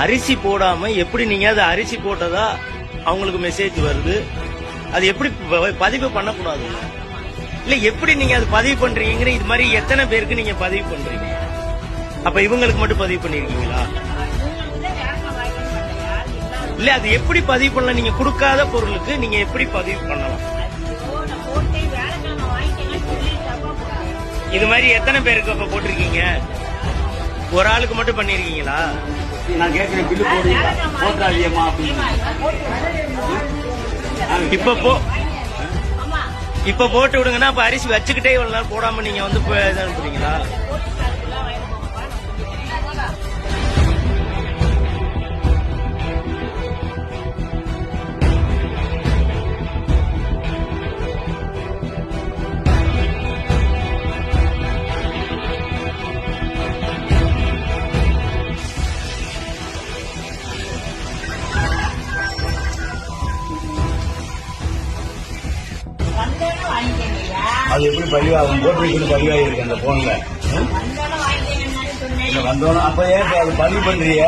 அரிசி போடாம எப்படி நீங்க அது அரிசி போட்டதா அவங்களுக்கு மெசேஜ் வருது? அது எப்படி பதிவு பண்ணக்கூடாது? இல்ல எப்படி நீங்க அது பதிவு பண்றீங்க? இது மாதிரி எத்தனை பேருக்கு நீங்க பதிவு பண்றீங்க? அப்ப இவங்களுக்கு மட்டும் பதிவு பண்ணிருக்கீங்களா? இல்ல அது எப்படி பதிவு பண்ணலாம்? நீங்க கொடுக்காத பொருளுக்கு நீங்க எப்படி பதிவு பண்ணலாம்? இது மாதிரி எத்தனை பேருக்கு அப்ப போட்டிருக்கீங்க? ஒரு ஆளுக்கு மட்டும் பண்ணிருக்கீங்களா? நான் கேட்கிறேன், பில்லு போடுறாதியம்மா அப்படின்னு. இப்ப போட்டு விடுங்கன்னா அப்ப அரிசி வச்சுக்கிட்டே இவ்வளவு நாள் போடாம நீங்க வந்து அனுப்புறீங்களா? அது எப்படி பதிவாகும்? போட்டு பதிவாகிருக்கு அந்த போன்ல. வந்தோம் அப்ப ஏன் அது பதிவு பண்றீங்க?